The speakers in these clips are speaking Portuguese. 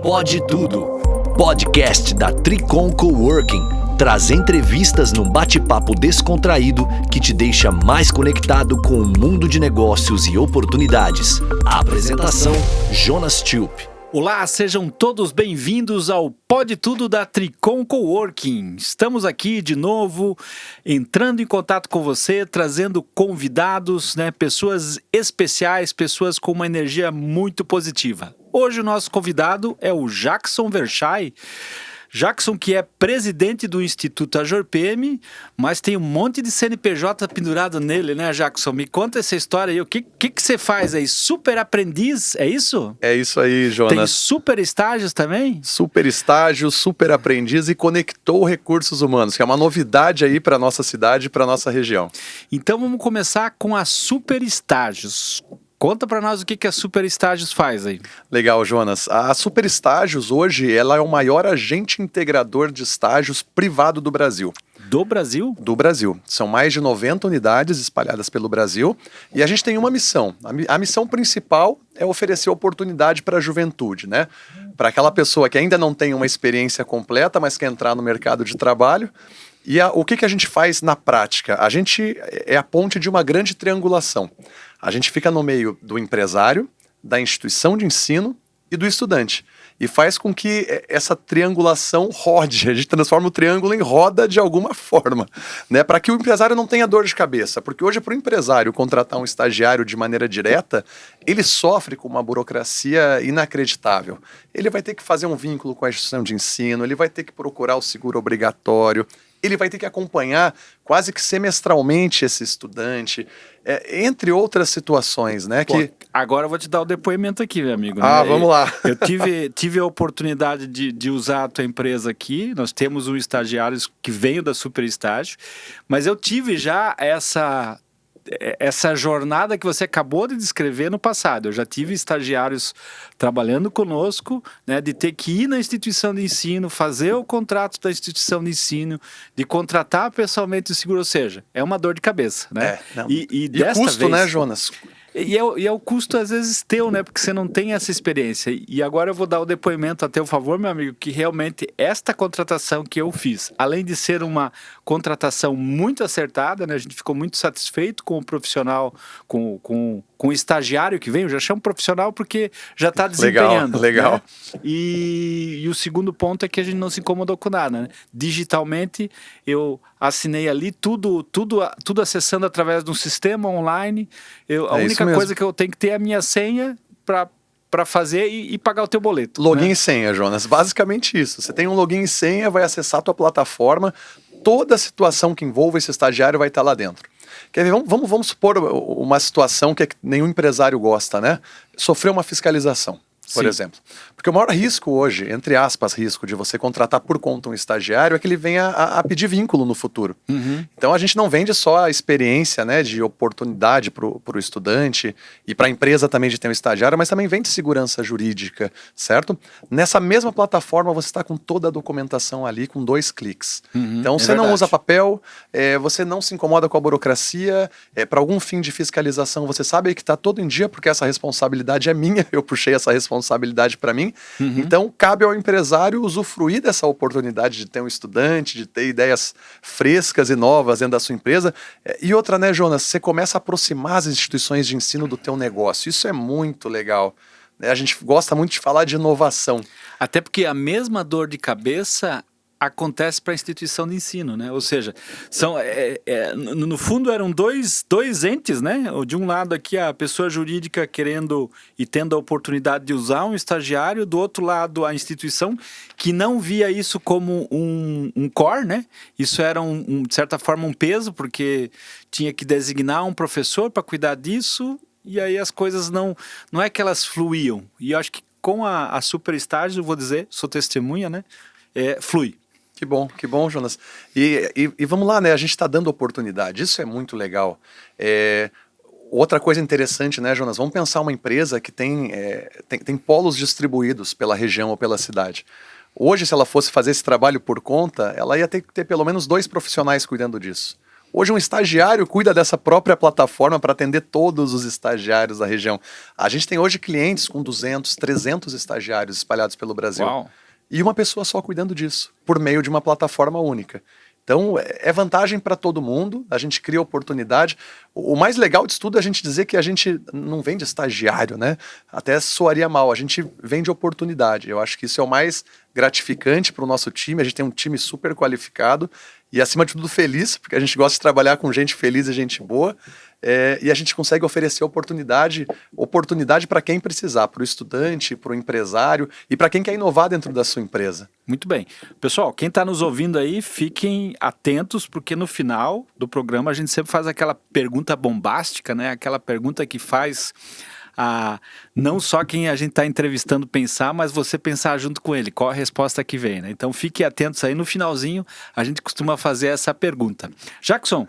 Pode Tudo, podcast da Tricom Coworking, traz entrevistas num bate-papo descontraído que te deixa mais conectado com o mundo de negócios e oportunidades. A apresentação, Jonas Tillp. Olá, sejam todos bem-vindos ao Pode Tudo da Tricom Coworking. Estamos aqui de novo, entrando em contato com você, trazendo convidados, pessoas especiais, pessoas com uma energia muito positiva. Hoje o nosso convidado é o Jackson Verschay. Jackson, que é presidente do Instituto AJORPM, mas tem um monte de CNPJ pendurado nele, né, Jackson? Me conta essa história aí. O que você faz aí? Super aprendiz, é isso? É isso aí, Jonas. Tem super estágios também? Super estágio, super aprendiz e conectou recursos humanos, que é uma novidade aí para nossa cidade e para nossa região. Então vamos começar com a super estágios. Conta para nós o que a Super Estágios faz aí. Legal, Jonas. A Super Estágios hoje ela é o maior agente integrador de estágios privado do Brasil. Do Brasil? Do Brasil. São mais de 90 unidades espalhadas pelo Brasil e a gente tem uma missão. A missão principal é oferecer oportunidade para a juventude, né? Para aquela pessoa que ainda não tem uma experiência completa, mas quer entrar no mercado de trabalho. E o que a gente faz na prática? A gente é a ponte de uma grande triangulação. A gente fica no meio do empresário, da instituição de ensino e do estudante. E faz com que essa triangulação rode. A gente transforma o triângulo em roda de alguma forma, né? Para que o empresário não tenha dor de cabeça. Porque hoje, para o empresário contratar um estagiário de maneira direta, ele sofre com uma burocracia inacreditável. Ele vai ter que fazer um vínculo com a instituição de ensino, ele vai ter que procurar o seguro obrigatório, ele vai ter que acompanhar quase que semestralmente esse estudante, entre outras situações, né? Pô, agora eu vou te dar o depoimento aqui, meu amigo. Ah, vamos lá. Eu tive a oportunidade de usar a tua empresa aqui. Nós temos um estagiário que veio da Super Estágio, mas eu tive já essa jornada que você acabou de descrever no passado. Eu já tive estagiários trabalhando conosco, né, de ter que ir na instituição de ensino, fazer o contrato da instituição de ensino, de contratar pessoalmente o seguro, ou seja, é uma dor de cabeça, né? E desta custo, vez, né, Jonas? E é o custo, às vezes, teu, né? Porque você não tem essa experiência. E agora eu vou dar o depoimento a teu favor, meu amigo, que realmente esta contratação que eu fiz, além de ser uma contratação muito acertada, né? A gente ficou muito satisfeito com o profissional, com o estagiário que vem. Eu já chamo profissional porque já está desempenhando. Legal. Né? E o segundo ponto é que a gente não se incomodou com nada, né? Digitalmente, eu assinei ali tudo acessando através de um sistema online. A única coisa que eu tenho que ter é a minha senha para fazer e pagar o teu boleto. Login né? e senha, Jonas. Basicamente isso. Você tem um login e senha, vai acessar a tua plataforma, toda a situação que envolva esse estagiário vai estar lá dentro. Quer ver? Vamos supor uma situação que nenhum empresário gosta, né? Sofrer uma fiscalização, por exemplo. Porque o maior risco hoje, entre aspas, risco de você contratar por conta um estagiário é que ele venha a pedir vínculo no futuro. Uhum. Então a gente não vende só a experiência, né, de oportunidade para o estudante e para a empresa também de ter um estagiário, mas também vende segurança jurídica, certo? Nessa mesma plataforma você está com toda a documentação ali com 2 cliques. Uhum, então você não usa papel, você não se incomoda com a burocracia, para algum fim de fiscalização você sabe que está todo em dia porque essa responsabilidade é minha, eu puxei essa responsabilidade para mim. Uhum. Então cabe ao empresário usufruir dessa oportunidade de ter um estudante, de ter ideias frescas e novas dentro da sua empresa. E outra, né, Jonas, você começa a aproximar as instituições de ensino do teu negócio. Isso é muito legal. A gente gosta muito de falar de inovação. Até porque a mesma dor de cabeça acontece para a instituição de ensino, né? Ou seja, no fundo eram dois entes, né? De um lado aqui a pessoa jurídica querendo e tendo a oportunidade de usar um estagiário, do outro lado a instituição que não via isso como um core, né? Isso era de certa forma um peso, porque tinha que designar um professor para cuidar disso, e aí as coisas não é que elas fluíam. E eu acho que com a Super Estágio, eu vou dizer, sou testemunha, né? Flui. Que bom, Jonas. E vamos lá, né? A gente está dando oportunidade. Isso é muito legal. Outra coisa interessante, né, Jonas? Vamos pensar uma empresa que tem polos distribuídos pela região ou pela cidade. Hoje, se ela fosse fazer esse trabalho por conta, ela ia ter que ter pelo menos 2 profissionais cuidando disso. Hoje um estagiário cuida dessa própria plataforma para atender todos os estagiários da região. A gente tem hoje clientes com 200, 300 estagiários espalhados pelo Brasil. Uau. E uma pessoa só cuidando disso, por meio de uma plataforma única. Então, é vantagem para todo mundo, a gente cria oportunidade. O mais legal disso tudo é a gente dizer que a gente não vende estagiário, né? Até soaria mal, a gente vende oportunidade. Eu acho que isso é o mais gratificante para o nosso time, a gente tem um time super qualificado e, acima de tudo, feliz, porque a gente gosta de trabalhar com gente feliz e gente boa. E a gente consegue oferecer oportunidade para quem precisar, para o estudante, para o empresário e para quem quer inovar dentro da sua empresa. Muito bem. Pessoal, quem está nos ouvindo aí, fiquem atentos, porque no final do programa a gente sempre faz aquela pergunta bombástica, né? Aquela pergunta que faz não só quem a gente está entrevistando pensar, mas você pensar junto com ele, qual a resposta que vem, né? Então fiquem atentos aí, no finalzinho a gente costuma fazer essa pergunta. Jackson,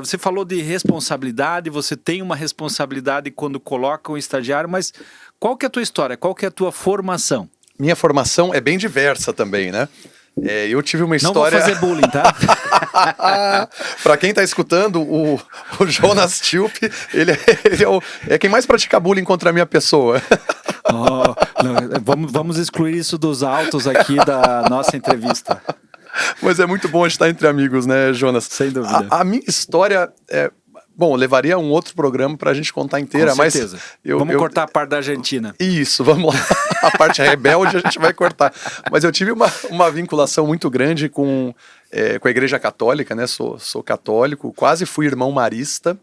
você falou de responsabilidade, você tem uma responsabilidade quando coloca um estagiário, mas qual que é a tua história, qual que é a tua formação? Minha formação é bem diversa também, né? Eu tive uma história... Não vou fazer bullying, tá? Para quem está escutando, o Jonas Tilp, ele é quem mais pratica bullying contra a minha pessoa. Vamos excluir isso dos autos aqui da nossa entrevista. Mas é muito bom estar entre amigos, né, Jonas? Sem dúvida. A minha história bom, levaria um outro programa para a gente contar inteira, com certeza. Mas vamos cortar a parte da Argentina. Isso, vamos lá. A parte rebelde a gente vai cortar. Mas eu tive uma vinculação muito grande com a Igreja Católica, né? Sou católico, quase fui irmão marista,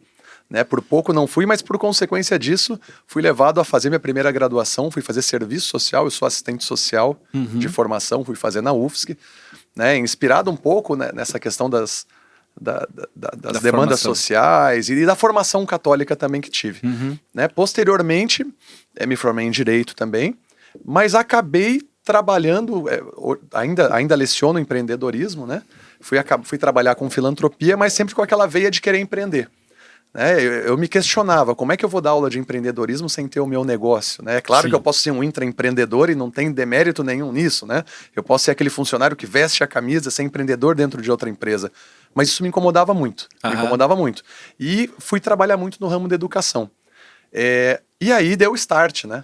né? Por pouco não fui, mas por consequência disso, fui levado a fazer minha primeira graduação, fui fazer serviço social, eu sou assistente social de formação, fui fazer na UFSC, né? Inspirado um pouco, né, nessa questão das demandas sociais e da formação católica também que tive. Né? Posteriormente, me formei em Direito também, mas acabei trabalhando, ainda leciono empreendedorismo, né? Fui trabalhar com filantropia, mas sempre com aquela veia de querer empreender. Né? Eu me questionava, como é que eu vou dar aula de empreendedorismo sem ter o meu negócio? Né? É claro que eu posso ser um intraempreendedor e não tem demérito nenhum nisso. Né? Eu posso ser aquele funcionário que veste a camisa, ser empreendedor dentro de outra empresa. Mas isso me incomodava muito, E fui trabalhar muito no ramo da educação. E aí deu o start, né?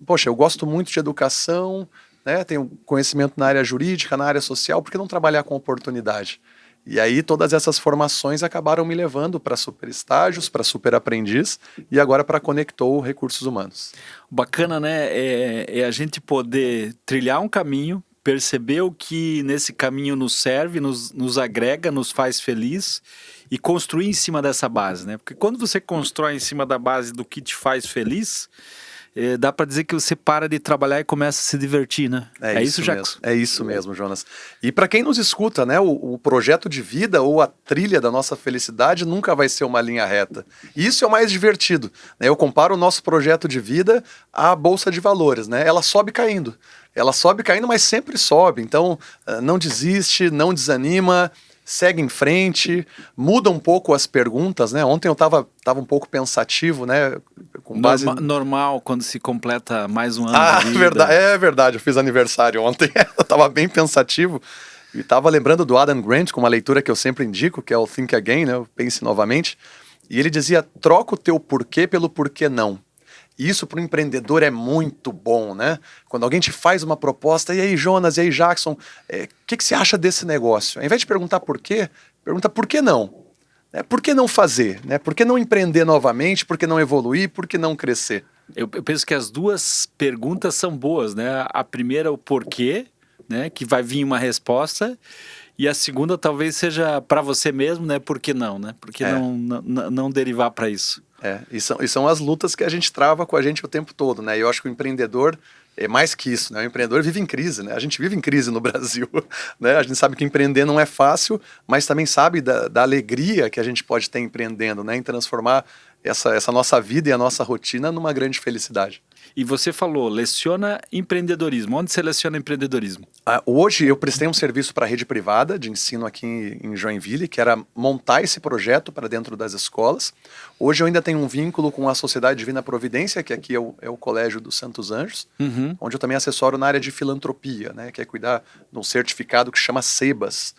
Poxa, eu gosto muito de educação, né? Tenho conhecimento na área jurídica, na área social, por que não trabalhar com oportunidade? E aí todas essas formações acabaram me levando para super estágios, para super aprendiz e agora para Conectou Recursos Humanos. Bacana, né? É a gente poder trilhar um caminho, perceber o que nesse caminho nos serve, nos agrega, nos faz feliz e construir em cima dessa base, né? Porque quando você constrói em cima da base do que te faz feliz, dá para dizer que você para de trabalhar e começa a se divertir, né? É isso, Jackson? É isso mesmo, Jonas. E para quem nos escuta, né, o projeto de vida ou a trilha da nossa felicidade nunca vai ser uma linha reta. E isso é o mais divertido. Né? Eu comparo o nosso projeto de vida à bolsa de valores, né? Ela sobe caindo. Mas sempre sobe. Então, não desiste, não desanima, segue em frente, muda um pouco as perguntas, né? Ontem eu estava um pouco pensativo, né? Com base... Normal quando se completa mais um ano de vida. Verdade, eu fiz aniversário ontem, eu estava bem pensativo e estava lembrando do Adam Grant, com uma leitura que eu sempre indico, que é o Think Again, né? Pense novamente, e ele dizia, troca o teu porquê pelo porquê não. E isso para o empreendedor é muito bom, né? Quando alguém te faz uma proposta, e aí Jonas, e aí Jackson, o que você acha desse negócio? Ao invés de perguntar por quê, pergunta por que não? Por que não fazer? Né? Por que não empreender novamente? Por que não evoluir? Por que não crescer? Eu penso que as duas perguntas são boas, né? A primeira, o porquê, né? Que vai vir uma resposta. E a segunda talvez seja para você mesmo, né? Por que não, né? Por que não derivar para isso? E são as lutas que a gente trava com a gente o tempo todo, né? E eu acho que o empreendedor é mais que isso, né? O empreendedor vive em crise, né? A gente vive em crise no Brasil, né? A gente sabe que empreender não é fácil, mas também sabe da alegria que a gente pode ter empreendendo, né? Em transformar essa nossa vida e a nossa rotina numa grande felicidade. E você falou, leciona empreendedorismo. Onde você leciona empreendedorismo? Hoje eu prestei um serviço para a rede privada de ensino aqui em Joinville, que era montar esse projeto para dentro das escolas. Hoje eu ainda tenho um vínculo com a Sociedade Divina Providência, que aqui é o Colégio dos Santos Anjos, onde eu também assessoro na área de filantropia, né, que é cuidar de um certificado que chama SEBAS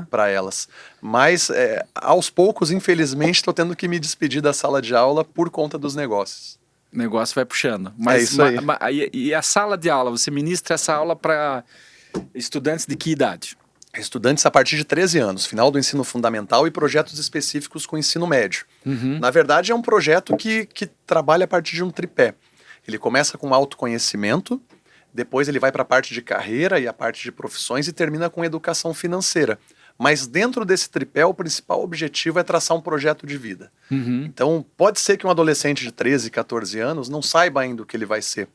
para elas. Mas aos poucos, infelizmente, estou tendo que me despedir da sala de aula por conta dos negócios. O negócio vai puxando. Mas, isso aí. E a sala de aula? Você ministra essa aula para estudantes de que idade? Estudantes a partir de 13 anos, final do ensino fundamental e projetos específicos com ensino médio. Na verdade, é um projeto que trabalha a partir de um tripé. Ele começa com autoconhecimento, depois ele vai para a parte de carreira e a parte de profissões e termina com educação financeira. Mas dentro desse tripé, o principal objetivo é traçar um projeto de vida. Então, pode ser que um adolescente de 13, 14 anos não saiba ainda o que ele vai ser.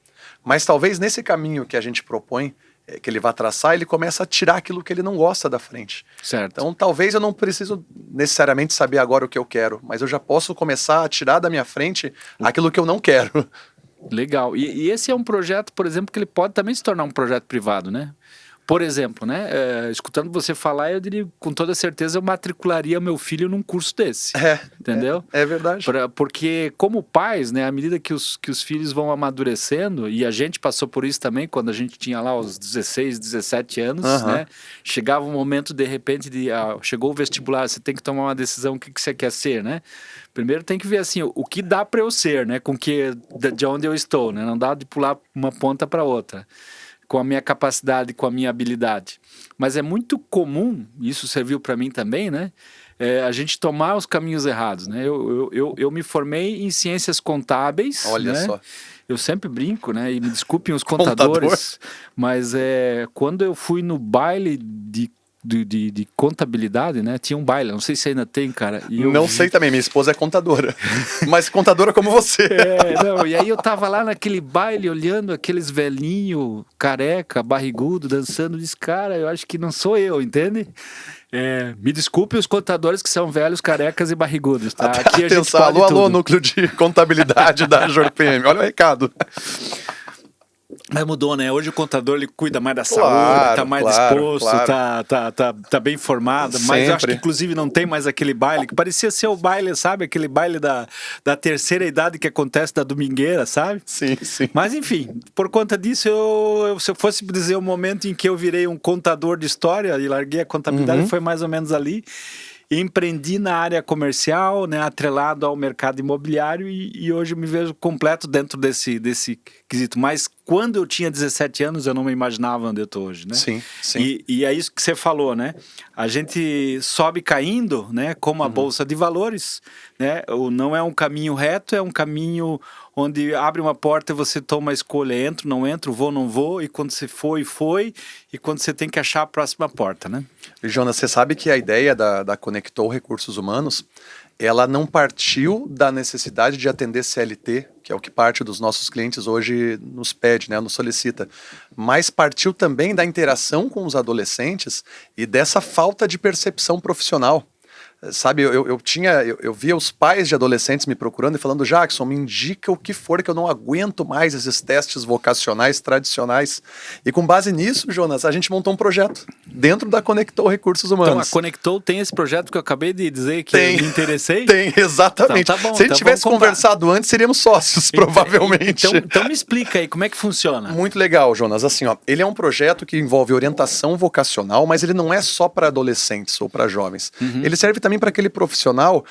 Mas talvez nesse caminho que a gente propõe, que ele vai traçar, ele começa a tirar aquilo que ele não gosta da frente. Certo. Então, talvez eu não preciso necessariamente saber agora o que eu quero, mas eu já posso começar a tirar da minha frente aquilo que eu não quero. Legal. E esse é um projeto, por exemplo, que ele pode também se tornar um projeto privado, né? Por exemplo, né, escutando você falar, eu diria, com toda certeza, eu matricularia meu filho num curso desse. Entendeu? É verdade. Porque como pais, né, à medida que os filhos vão amadurecendo, e a gente passou por isso também, quando a gente tinha lá os 16, 17 anos, né, chegava um momento, de repente, chegou o vestibular, você tem que tomar uma decisão, o que você quer ser, né? Primeiro tem que ver assim, o que dá para eu ser, né, de onde eu estou, né? Não dá de pular uma ponta para outra, com a minha capacidade, com a minha habilidade. Mas é muito comum, isso serviu para mim também, né? A gente tomar os caminhos errados, né? Eu me formei em ciências contábeis. Olha, né? só. Eu sempre brinco, né? E me desculpem os contadores, mas quando eu fui no baile de contabilidade, né? Tinha um baile, não sei se ainda tem, cara. Não sei também, minha esposa é contadora. Mas contadora como você. E aí eu tava lá naquele baile, olhando aqueles velhinhos, careca, barrigudo, dançando. Disse, cara, eu acho que não sou eu, entende? Me desculpe os contadores que são velhos, carecas e barrigudos, tá? Aqui a gente pode alô, núcleo de contabilidade da JorPM. Olha o recado. Mas mudou, né? Hoje o contador ele cuida mais da saúde, tá mais disposto, tá bem informado. Mas eu acho que inclusive não tem mais aquele baile, que parecia ser o baile, sabe? Aquele baile da terceira idade que acontece da domingueira, sabe? Sim, sim. Mas enfim, por conta disso, se eu fosse dizer o momento em que eu virei um contador de história e larguei a contabilidade, foi mais ou menos ali. Empreendi na área comercial, né, atrelado ao mercado imobiliário e hoje eu me vejo completo dentro desse quesito. Mas quando eu tinha 17 anos, eu não me imaginava onde eu estou hoje, né? Sim, sim. E é isso que você falou, né? A gente sobe caindo, né, como a Bolsa de Valores, né? Não é um caminho reto, é um caminho onde abre uma porta e você toma a escolha, entro, não entro, vou, não vou, e quando você foi, e quando você tem que achar a próxima porta, né? Jonas, você sabe que a ideia da Conectou Recursos Humanos, ela não partiu da necessidade de atender CLT, que é o que parte dos nossos clientes hoje nos pede, né, nos solicita, mas partiu também da interação com os adolescentes e dessa falta de percepção profissional. Sabe, eu via os pais de adolescentes me procurando e falando, Jackson, me indica o que for, que eu não aguento mais esses testes vocacionais tradicionais. E com base nisso, Jonas, a gente montou um projeto dentro da Conectou Recursos Humanos. Então a Conectou tem esse projeto que eu acabei de dizer que eu me interessei? Tem, exatamente. Então, tá bom, se a gente tivesse conversado antes, seríamos sócios, provavelmente. Então me explica aí, como é que funciona? Muito legal, Jonas. Assim, ó, ele é um projeto que envolve orientação vocacional, mas ele não é só para adolescentes ou para jovens. Ele serve também para aquele profissional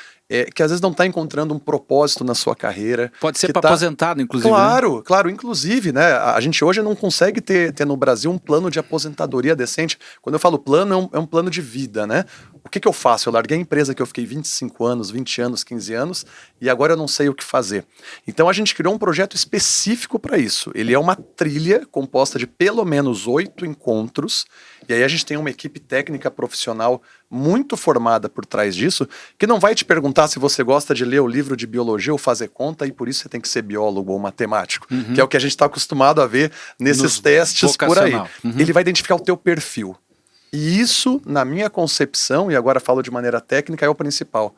que às vezes não está encontrando um propósito na sua carreira. Pode ser para aposentado, inclusive. Claro, né? Claro. Inclusive, né, a gente hoje não consegue ter no Brasil um plano de aposentadoria decente. Quando eu falo plano, é um plano de vida, né? O que eu faço? Eu larguei a empresa que eu fiquei 25 anos, 20 anos, 15 anos, e agora eu não sei o que fazer. Então a gente criou um projeto específico para isso. Ele é uma trilha composta de pelo menos 8 encontros, e aí a gente tem uma equipe técnica profissional muito formada por trás disso, que não vai te perguntar se você gosta de ler o livro de biologia ou fazer conta, e por isso você tem que ser biólogo ou matemático, que é o que a gente está acostumado a ver nesses testes por aí. Ele vai identificar o teu perfil. E isso, na minha concepção, e agora falo de maneira técnica, é o principal.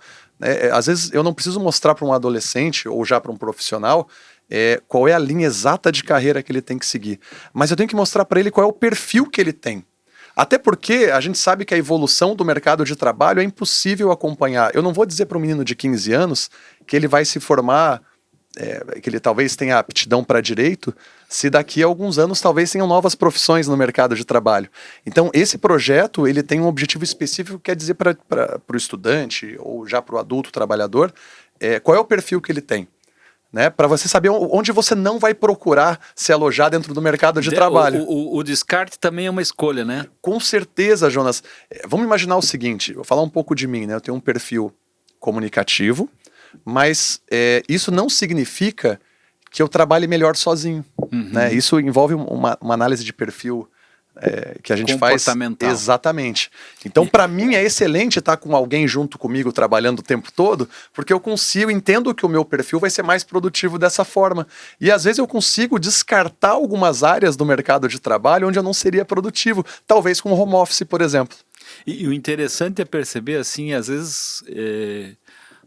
Às vezes eu não preciso mostrar para um adolescente ou já para um profissional qual é a linha exata de carreira que ele tem que seguir. Mas eu tenho que mostrar para ele qual é o perfil que ele tem. Até porque a gente sabe que a evolução do mercado de trabalho é impossível acompanhar. Eu não vou dizer para um menino de 15 anos que ele vai se formar, que ele talvez tenha aptidão para direito, se daqui a alguns anos talvez tenham novas profissões no mercado de trabalho. Então, esse projeto ele tem um objetivo específico, que é dizer para o estudante ou já para o adulto trabalhador qual é o perfil que ele tem. Né, para você saber onde você não vai procurar se alojar dentro do mercado de trabalho. O descarte também é uma escolha, né? Com certeza, Jonas. Vamos imaginar o seguinte, vou falar um pouco de mim, né? Eu tenho um perfil comunicativo, mas isso não significa que eu trabalhe melhor sozinho. Né? Isso envolve uma análise de perfil que a gente faz. Comportamental. Exatamente. Então, para mim, é excelente estar com alguém junto comigo trabalhando o tempo todo, porque eu entendo que o meu perfil vai ser mais produtivo dessa forma. E às vezes eu consigo descartar algumas áreas do mercado de trabalho onde eu não seria produtivo, talvez com home office, por exemplo. E o interessante é perceber, assim, às vezes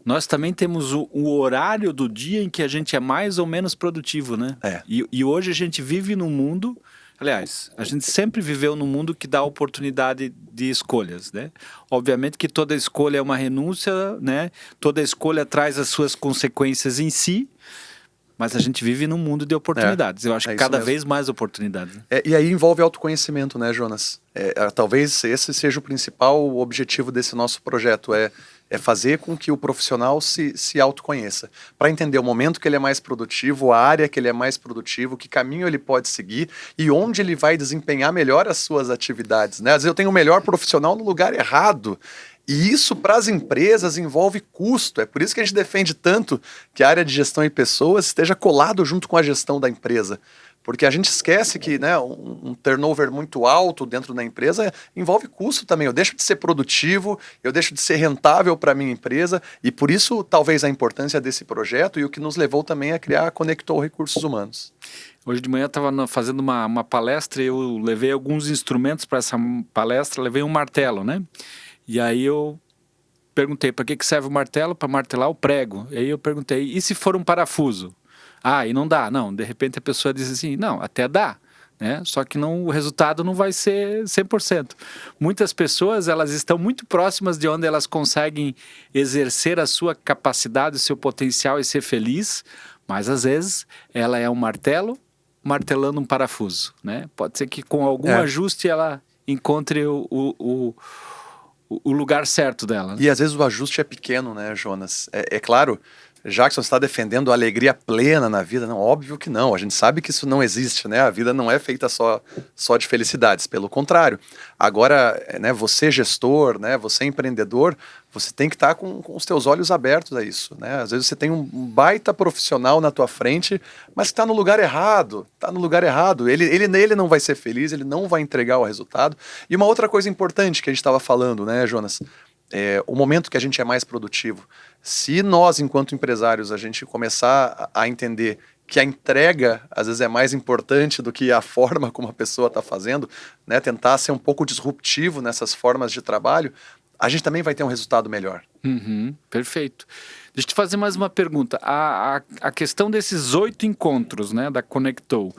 nós também temos o horário do dia em que a gente é mais ou menos produtivo, né? E hoje a gente vive num mundo... Aliás, a gente sempre viveu num mundo que dá oportunidade de escolhas, né? Obviamente que toda escolha é uma renúncia, né? Toda escolha traz as suas consequências em si, mas a gente vive num mundo de oportunidades. Eu acho que cada vez mais oportunidades. E aí envolve autoconhecimento, né, Jonas? Talvez esse seja o principal objetivo desse nosso projeto, é fazer com que o profissional se autoconheça, para entender o momento que ele é mais produtivo, a área que ele é mais produtivo, que caminho ele pode seguir e onde ele vai desempenhar melhor as suas atividades. Né? Às vezes eu tenho o melhor profissional no lugar errado. E isso para as empresas envolve custo. É por isso que a gente defende tanto que a área de gestão e pessoas esteja colado junto com a gestão da empresa. Porque a gente esquece que, né, um turnover muito alto dentro da empresa envolve custo também. Eu deixo de ser produtivo, eu deixo de ser rentável para a minha empresa, e por isso talvez a importância desse projeto e o que nos levou também a criar a Conectou Recursos Humanos. Hoje de manhã eu estava fazendo uma palestra e eu levei alguns instrumentos para essa palestra, levei um martelo, né? E aí eu perguntei, para que serve o martelo? Para martelar o prego. E aí eu perguntei, e se for um parafuso? E não dá. Não, de repente a pessoa diz assim, não, até dá, né? Só que o resultado não vai ser 100%. Muitas pessoas, elas estão muito próximas de onde elas conseguem exercer a sua capacidade, o seu potencial e ser feliz, mas às vezes ela é um martelo martelando um parafuso, né? Pode ser que com algum ajuste ela encontre o lugar certo dela. Né? E às vezes o ajuste é pequeno, né, Jonas? É claro... Jackson está defendendo a alegria plena na vida? Não, óbvio que não. A gente sabe que isso não existe, né? A vida não é feita só de felicidades, pelo contrário. Agora, né, você gestor, né, você empreendedor, você tem que estar com os teus olhos abertos a isso, né? Às vezes você tem um baita profissional na tua frente, mas que está no lugar errado. Está no lugar errado. Ele não vai ser feliz, ele não vai entregar o resultado. E uma outra coisa importante que a gente estava falando, né, Jonas? O momento que a gente é mais produtivo. Se nós, enquanto empresários, a gente começar a entender que a entrega, às vezes, é mais importante do que a forma como a pessoa está fazendo, né? Tentar ser um pouco disruptivo nessas formas de trabalho, a gente também vai ter um resultado melhor. Perfeito. Deixa eu te fazer mais uma pergunta. A questão desses 8 encontros, né, da Conectou,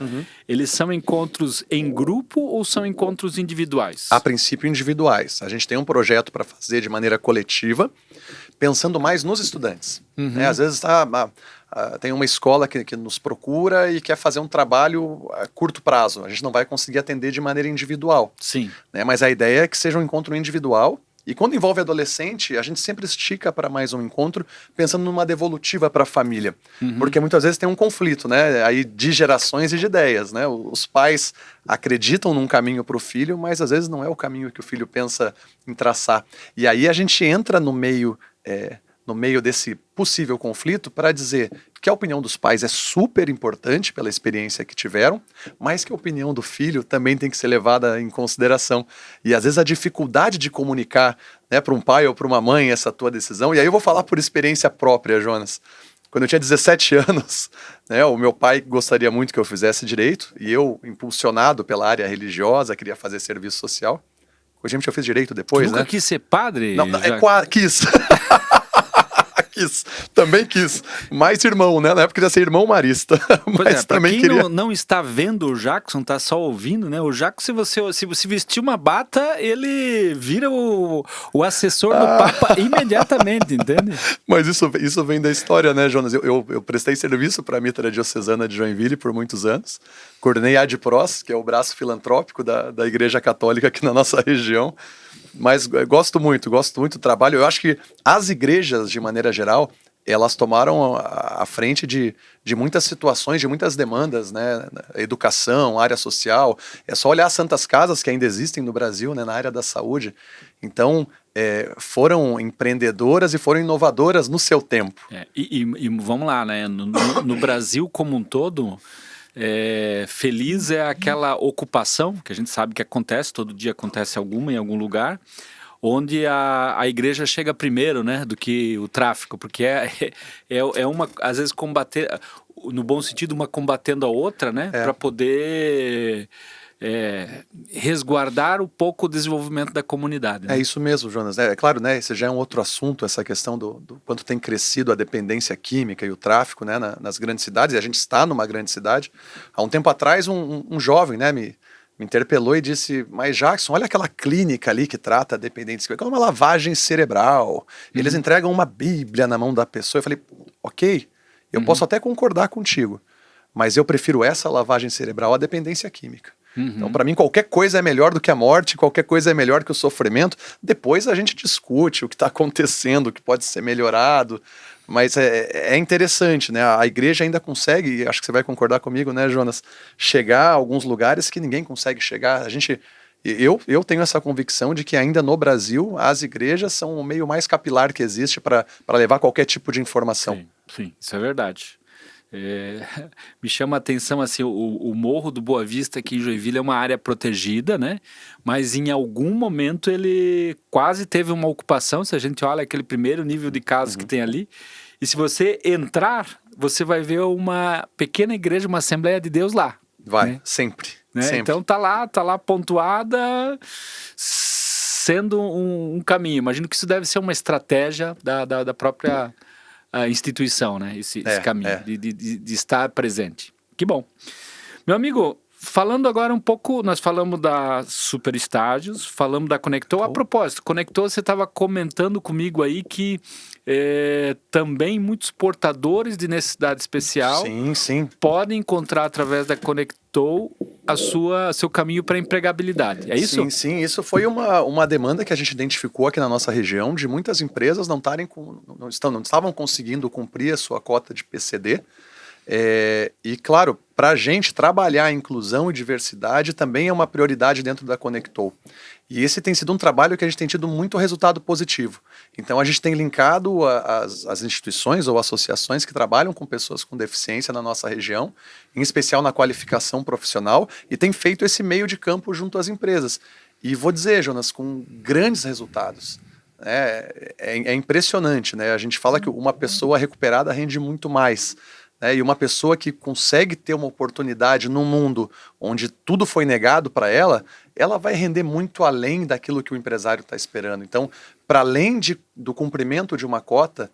eles são encontros em grupo ou são encontros individuais? A princípio, individuais. A gente tem um projeto para fazer de maneira coletiva, pensando mais nos estudantes. Né? Às vezes tem uma escola que nos procura e quer fazer um trabalho a curto prazo. A gente não vai conseguir atender de maneira individual. Sim. Né? Mas a ideia é que seja um encontro individual. E quando envolve adolescente, a gente sempre estica para mais um encontro, pensando numa devolutiva para a família. Porque muitas vezes tem um conflito, né? Aí de gerações e de ideias, né? Os pais acreditam num caminho para o filho, mas às vezes não é o caminho que o filho pensa em traçar. E aí a gente entra no meio desse possível conflito para dizer que a opinião dos pais é super importante pela experiência que tiveram, mas que a opinião do filho também tem que ser levada em consideração. E às vezes a dificuldade de comunicar, né, para um pai ou para uma mãe essa tua decisão, e aí eu vou falar por experiência própria, Jonas. Quando eu tinha 17 anos, né, o meu pai gostaria muito que eu fizesse direito, e eu, impulsionado pela área religiosa, queria fazer serviço social. Hoje eu fiz direito depois, Nunca quis ser padre? Não, quis. Também quis. Mais irmão, né? Na época queria ser irmão marista. Mas Pra também quem queria. não está vendo o Jackson, tá só ouvindo, né? O Jackson, se você vestir uma bata, ele vira o assessor do Papa imediatamente, entende? Mas isso vem da história, né, Jonas? Eu prestei serviço para a Mitra Diocesana de Joinville por muitos anos. Coordenei a ADPROS, que é o braço filantrópico da Igreja Católica aqui na nossa região. Mas gosto muito do trabalho. Eu acho que as igrejas, de maneira geral, elas tomaram a frente de muitas situações, de muitas demandas, né? Educação, área social. É só olhar as santas casas que ainda existem no Brasil, né? Na área da saúde. Então, foram empreendedoras e foram inovadoras no seu tempo. E vamos lá, né? No Brasil como um todo, feliz é aquela ocupação, que a gente sabe que acontece, todo dia acontece alguma em algum lugar, onde a igreja chega primeiro, né, do que o tráfico, porque é uma, às vezes, combater, no bom sentido, uma combatendo a outra, né, para poder resguardar um pouco o desenvolvimento da comunidade. Né? É isso mesmo, Jonas. É claro, né, esse já é um outro assunto, essa questão do quanto tem crescido a dependência química e o tráfico, né, nas grandes cidades, e a gente está numa grande cidade. Há um tempo atrás, um jovem, né, me interpelou e disse, mas Jackson, olha aquela clínica ali que trata dependentes, é uma lavagem cerebral, eles entregam uma bíblia na mão da pessoa. Eu falei, ok, eu posso até concordar contigo, mas eu prefiro essa lavagem cerebral à dependência química. Então, para mim, qualquer coisa é melhor do que a morte, qualquer coisa é melhor que o sofrimento. Depois a gente discute o que está acontecendo, o que pode ser melhorado, mas é interessante, né? A igreja ainda consegue, acho que você vai concordar comigo, né, Jonas, chegar a alguns lugares que ninguém consegue chegar. Eu tenho essa convicção de que ainda no Brasil as igrejas são o meio mais capilar que existe para levar qualquer tipo de informação. Sim, isso é verdade. Me chama a atenção assim, o Morro do Boa Vista aqui em Joinville é uma área protegida, né? Mas em algum momento ele quase teve uma ocupação, se a gente olha aquele primeiro nível de casas que tem ali, e se você entrar, você vai ver uma pequena igreja, uma Assembleia de Deus lá. Vai, né? sempre. Então tá lá pontuada, sendo um caminho. Imagino que isso deve ser uma estratégia da própria a instituição, né? Esse caminho de estar presente. Que bom. Meu amigo, falando agora um pouco, nós falamos da Super Estágios, falamos da Conectou. A propósito, Conectou, você estava comentando comigo aí que também muitos portadores de necessidade especial podem encontrar através da Conectou seu caminho para a empregabilidade. É isso? Sim. Isso foi uma demanda que a gente identificou aqui na nossa região, de muitas empresas não estavam conseguindo cumprir a sua cota de PCD. E claro, para a gente trabalhar a inclusão e diversidade também é uma prioridade dentro da Conectou. E esse tem sido um trabalho que a gente tem tido muito resultado positivo. Então a gente tem linkado as instituições ou associações que trabalham com pessoas com deficiência na nossa região, em especial na qualificação profissional, e tem feito esse meio de campo junto às empresas. E vou dizer, Jonas, com grandes resultados. É impressionante, né? A gente fala que uma pessoa recuperada rende muito mais. E uma pessoa que consegue ter uma oportunidade num mundo onde tudo foi negado para ela vai render muito além daquilo que o empresário está esperando. Então, para além do cumprimento de uma cota,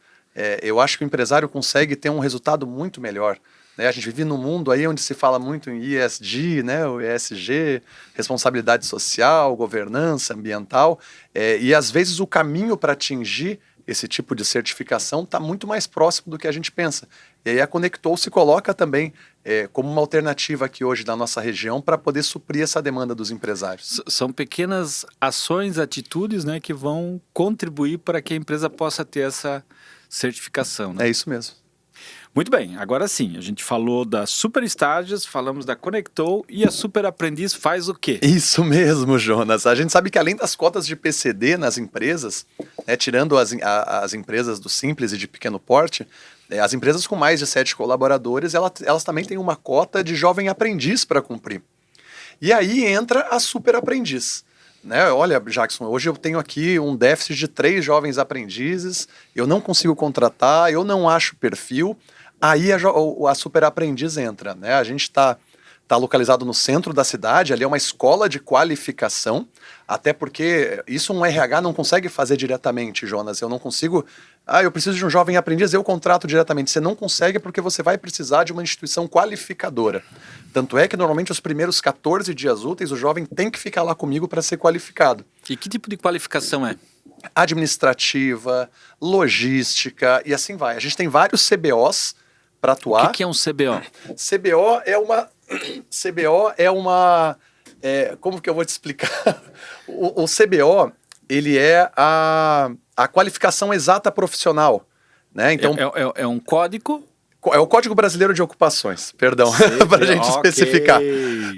eu acho que o empresário consegue ter um resultado muito melhor. A gente vive num mundo aí onde se fala muito em ESG, né, o ESG, responsabilidade social, governança ambiental, e às vezes o caminho para atingir esse tipo de certificação está muito mais próximo do que a gente pensa. E aí a Conectou se coloca também como uma alternativa aqui hoje na nossa região para poder suprir essa demanda dos empresários. São pequenas ações, atitudes, né, que vão contribuir para que a empresa possa ter essa certificação. Né? É isso mesmo. Muito bem, agora sim, a gente falou da Super Estágios, falamos da Conectou e a Super Aprendiz faz o quê? Isso mesmo, Jonas. A gente sabe que além das cotas de PCD nas empresas, tirando as empresas do simples e de pequeno porte, as empresas com mais de 7 colaboradores, elas também têm uma cota de jovem aprendiz para cumprir. E aí entra a Super Aprendiz. Olha, Jackson, hoje eu tenho aqui um déficit de 3 jovens aprendizes, eu não consigo contratar, eu não acho perfil. Aí a Super Aprendiz entra. A gente está está localizado no centro da cidade, ali é uma escola de qualificação, até porque isso um RH não consegue fazer diretamente, Jonas. Eu não consigo... eu preciso de um jovem aprendiz, eu contrato diretamente. Você não consegue porque você vai precisar de uma instituição qualificadora. Tanto é que normalmente os primeiros 14 dias úteis o jovem tem que ficar lá comigo para ser qualificado. E que tipo de qualificação é? Administrativa, logística e assim vai. A gente tem vários CBOs para atuar. O que é um CBO? CBO é uma... como que eu vou te explicar? O CBO, ele é a qualificação exata profissional, né? Então, É um código... É o Código Brasileiro de Ocupações, perdão, para a gente especificar.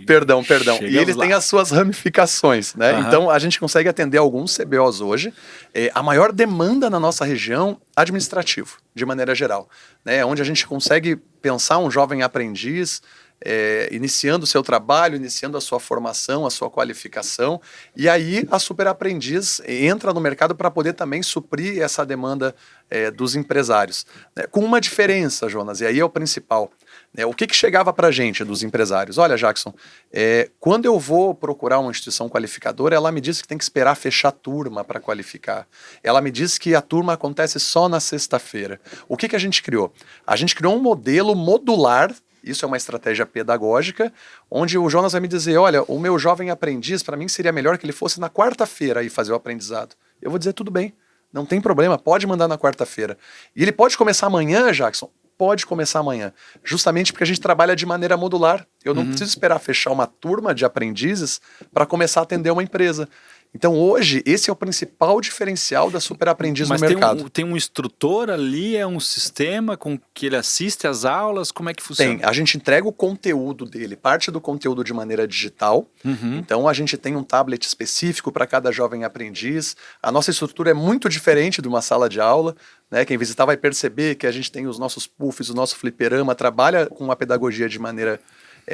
Perdão. Chegamos e ele lá. tem as suas ramificações, né? Aham. Então, a gente consegue atender alguns CBOs hoje. A maior demanda na nossa região, administrativo, de maneira geral, né? Onde a gente consegue pensar um jovem aprendiz iniciando o seu trabalho, iniciando a sua formação, a sua qualificação, e aí a Super Aprendiz entra no mercado para poder também suprir essa demanda dos empresários. Né? Com uma diferença, Jonas, e aí é o principal. O que chegava para a gente dos empresários? Olha, Jackson, quando eu vou procurar uma instituição qualificadora, ela me diz que tem que esperar fechar a turma para qualificar. Ela me diz que a turma acontece só na sexta-feira. O que a gente criou? A gente criou um modelo modular. Isso é uma estratégia pedagógica, onde o Jonas vai me dizer, olha, o meu jovem aprendiz, para mim seria melhor que ele fosse na quarta-feira aí fazer o aprendizado. Eu vou dizer, tudo bem, não tem problema, pode mandar na quarta-feira. E ele pode começar amanhã, Jackson? Pode começar amanhã, justamente porque a gente trabalha de maneira modular. Eu não preciso esperar fechar uma turma de aprendizes para começar a atender uma empresa. Então hoje, esse é o principal diferencial da Super Aprendiz no mercado. Tem um instrutor ali, é um sistema com que ele assiste às aulas, como é que funciona? Tem, a gente entrega o conteúdo dele, parte do conteúdo de maneira digital. Então a gente tem um tablet específico para cada jovem aprendiz. A nossa estrutura é muito diferente de uma sala de aula, né? Quem visitar vai perceber que a gente tem os nossos puffs, o nosso fliperama, trabalha com a pedagogia de maneira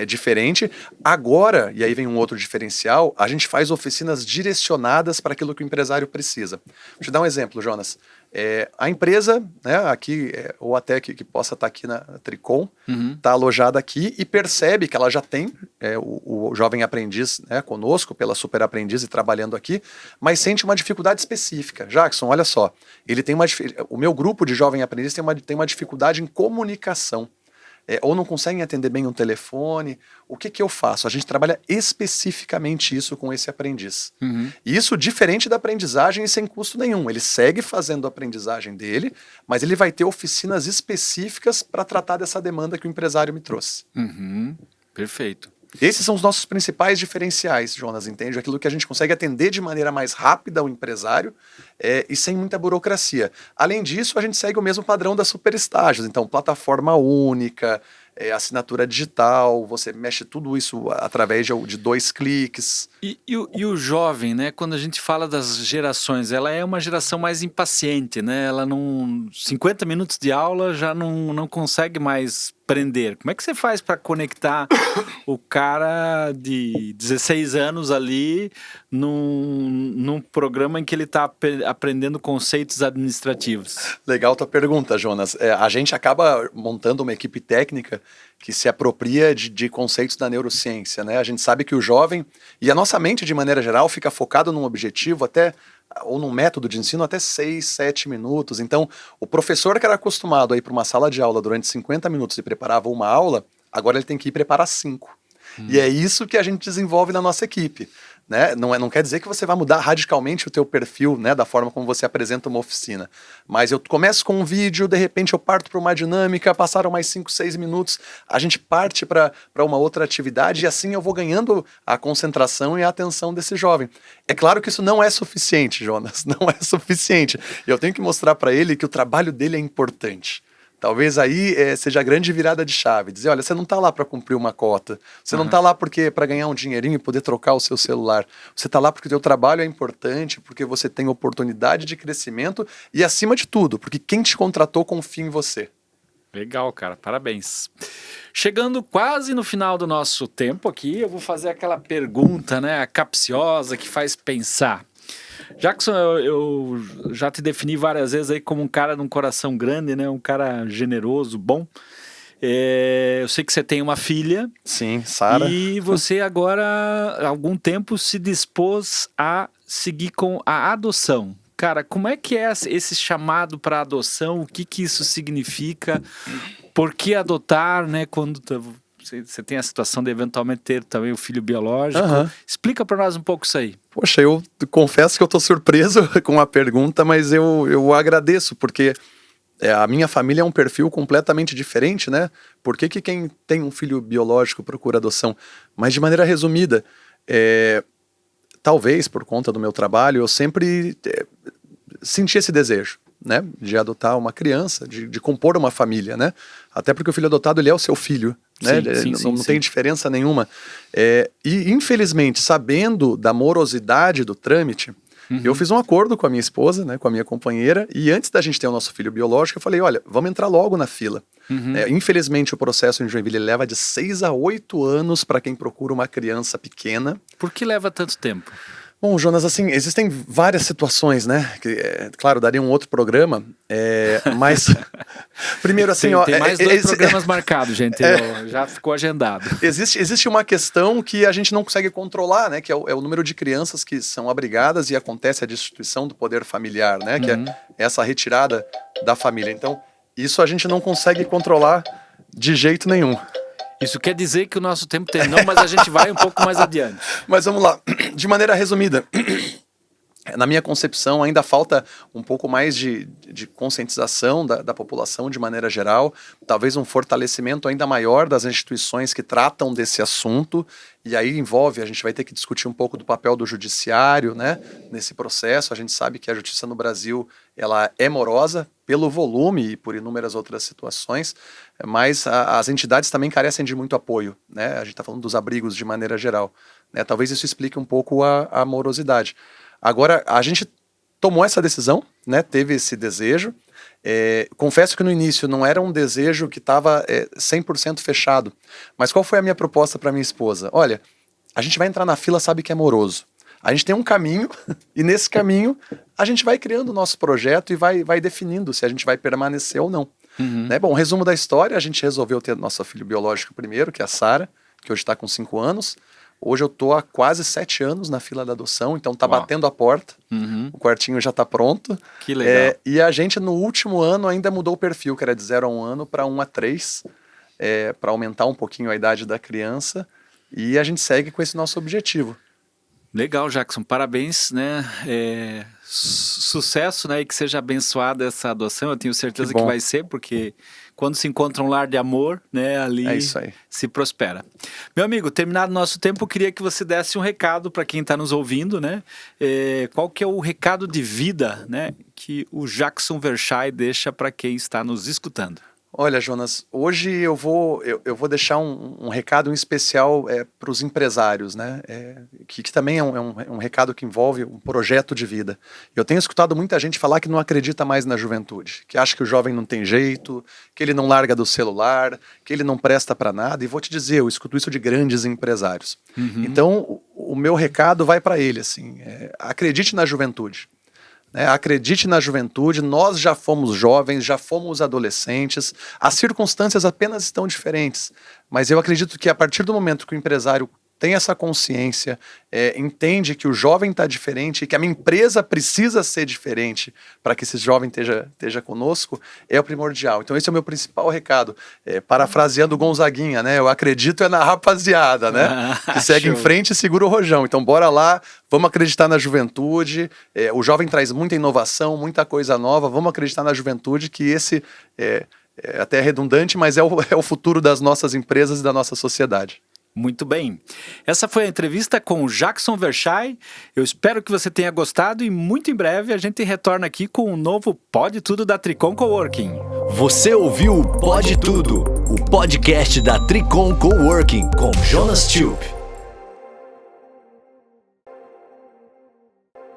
diferente. Agora, e aí vem um outro diferencial, a gente faz oficinas direcionadas para aquilo que o empresário precisa. Vou te dar um exemplo, Jonas. A empresa, né, aqui, ou até que possa estar aqui na Tricom, está alojada aqui e percebe que ela já tem o jovem aprendiz, né, conosco, pela Super Aprendiz e trabalhando aqui, mas sente uma dificuldade específica. Jackson, olha só, o meu grupo de jovem aprendiz tem uma dificuldade em comunicação. Ou não conseguem atender bem um telefone, o que eu faço? A gente trabalha especificamente isso com esse aprendiz. E isso diferente da aprendizagem e sem custo nenhum. Ele segue fazendo a aprendizagem dele, mas ele vai ter oficinas específicas para tratar dessa demanda que o empresário me trouxe. Perfeito. Esses são os nossos principais diferenciais, Jonas, entende? Aquilo que a gente consegue atender de maneira mais rápida ao empresário e sem muita burocracia. Além disso, a gente segue o mesmo padrão das Super Estágios. Então, plataforma única, assinatura digital, você mexe tudo isso através de 2 cliques. E o jovem, né? Quando a gente fala das gerações, ela é uma geração mais impaciente, né? Ela não... 50 minutos de aula já não consegue mais prender. Como é que você faz para conectar o cara de 16 anos ali num programa em que ele está aprendendo conceitos administrativos? Legal tua pergunta, Jonas. A gente acaba montando uma equipe técnica que se apropria de conceitos da neurociência, né? A gente sabe que o jovem, e a nossa mente de maneira geral, fica focado num objetivo ou num método de ensino até 6, 7 minutos. Então, o professor que era acostumado a ir para uma sala de aula durante 50 minutos e preparava uma aula, agora ele tem que ir preparar 5. E é isso que a gente desenvolve na nossa equipe. Né? Não quer dizer que você vai mudar radicalmente o teu perfil, né, da forma como você apresenta uma oficina. Mas eu começo com um vídeo, de repente eu parto para uma dinâmica, passaram mais 5, 6 minutos, a gente parte para uma outra atividade e assim eu vou ganhando a concentração e a atenção desse jovem. É claro que isso não é suficiente, Jonas, não é suficiente. Eu tenho que mostrar para ele que o trabalho dele é importante. Talvez aí seja a grande virada de chave. Dizer, olha, você não está lá para cumprir uma cota. Você não está lá para ganhar um dinheirinho e poder trocar o seu celular. Você está lá porque o teu trabalho é importante, porque você tem oportunidade de crescimento e, acima de tudo, porque quem te contratou confia em você. Legal, cara. Parabéns. Chegando quase no final do nosso tempo aqui, eu vou fazer aquela pergunta, né, a capciosa que faz pensar. Jackson, eu já te defini várias vezes aí como um cara de um coração grande, né? Um cara generoso, bom. Eu sei que você tem uma filha. Sim, Sara. E você agora, há algum tempo, se dispôs a seguir com a adoção. Cara, como é que é esse chamado para adoção? O que isso significa? Por que adotar, né? Quando você tem a situação de eventualmente ter também o filho biológico. Explica para nós um pouco isso aí. Poxa, eu confesso que eu tô surpreso com a pergunta, mas eu agradeço, porque a minha família é um perfil completamente diferente, né? Por que quem tem um filho biológico procura adoção? Mas de maneira resumida, talvez por conta do meu trabalho, eu sempre senti esse desejo, né? De adotar uma criança, de compor uma família, né? Até porque o filho adotado, ele é o seu filho, né? Não tem diferença nenhuma. E infelizmente, sabendo da morosidade do trâmite, eu fiz um acordo com a minha esposa, né, com a minha companheira, e antes da gente ter o nosso filho biológico, eu falei, olha, vamos entrar logo na fila. Infelizmente, o processo em Joinville leva de 6 a 8 anos para quem procura uma criança pequena. Por que leva tanto tempo? Bom, Jonas, assim, existem várias situações, né? Que, claro, daria um outro programa, mas primeiro assim... Tem mais 2 programas marcados, gente, já ficou agendado. Existe uma questão que a gente não consegue controlar, né? Que é o número de crianças que são abrigadas e acontece a destituição do poder familiar, né? Que é essa retirada da família. Então, isso a gente não consegue controlar de jeito nenhum. Isso quer dizer que o nosso tempo terminou, mas a gente vai um pouco mais adiante. Mas vamos lá, de maneira resumida. Na minha concepção, ainda falta um pouco mais de conscientização da população de maneira geral, talvez um fortalecimento ainda maior das instituições que tratam desse assunto, e aí envolve, a gente vai ter que discutir um pouco do papel do judiciário, né, nesse processo. A gente sabe que a justiça no Brasil, ela é morosa pelo volume e por inúmeras outras situações, mas as entidades também carecem de muito apoio, né? A gente está falando dos abrigos de maneira geral, né? Talvez isso explique um pouco a morosidade. Agora, a gente tomou essa decisão, né? Teve esse desejo. Confesso que no início não era um desejo que estava 100% fechado. Mas qual foi a minha proposta para minha esposa? Olha, a gente vai entrar na fila, sabe que é moroso. A gente tem um caminho e nesse caminho a gente vai criando o nosso projeto e vai definindo se a gente vai permanecer ou não. Né? Bom, resumo da história, a gente resolveu ter nosso filho biológico primeiro, que é a Sara, que hoje está com 5 anos. Hoje eu tô há quase 7 anos na fila da adoção, então tá batendo a porta, o quartinho já tá pronto. Que legal. E a gente no último ano ainda mudou o perfil, que era de 0 a 1 ano para 1 a 3, para aumentar um pouquinho a idade da criança, e a gente segue com esse nosso objetivo. Legal, Jackson, parabéns, né? Sucesso, né? E que seja abençoada essa adoção, eu tenho certeza que vai ser, porque quando se encontra um lar de amor, né, ali se prospera. Meu amigo, terminado o nosso tempo, eu queria que você desse um recado para quem está nos ouvindo, né? Qual que é o recado de vida, né, que o Jackson Verschay deixa para quem está nos escutando? Olha, Jonas, hoje eu vou deixar um recado em especial para os empresários, né? Que também é um recado que envolve um projeto de vida. Eu tenho escutado muita gente falar que não acredita mais na juventude, que acha que o jovem não tem jeito, que ele não larga do celular, que ele não presta para nada. E vou te dizer, eu escuto isso de grandes empresários. Então, o meu recado vai para ele, assim, acredite na juventude. Acredite na juventude, nós já fomos jovens, já fomos adolescentes, as circunstâncias apenas estão diferentes, mas eu acredito que a partir do momento que o empresário tem essa consciência, entende que o jovem está diferente e que a minha empresa precisa ser diferente para que esse jovem esteja conosco, é o primordial. Então esse é o meu principal recado, parafraseando o Gonzaguinha, né? Eu acredito na rapaziada, né? Que segue em frente e segura o rojão. Então bora lá, vamos acreditar na juventude, o jovem traz muita inovação, muita coisa nova, vamos acreditar na juventude, que esse até redundante, mas é o futuro das nossas empresas e da nossa sociedade. Muito bem. Essa foi a entrevista com o Jackson Verschay. Eu espero que você tenha gostado e muito em breve a gente retorna aqui com um novo Pode Tudo da Tricom Coworking. Você ouviu o Pode Tudo, o podcast da Tricom Coworking com Jonas Tube.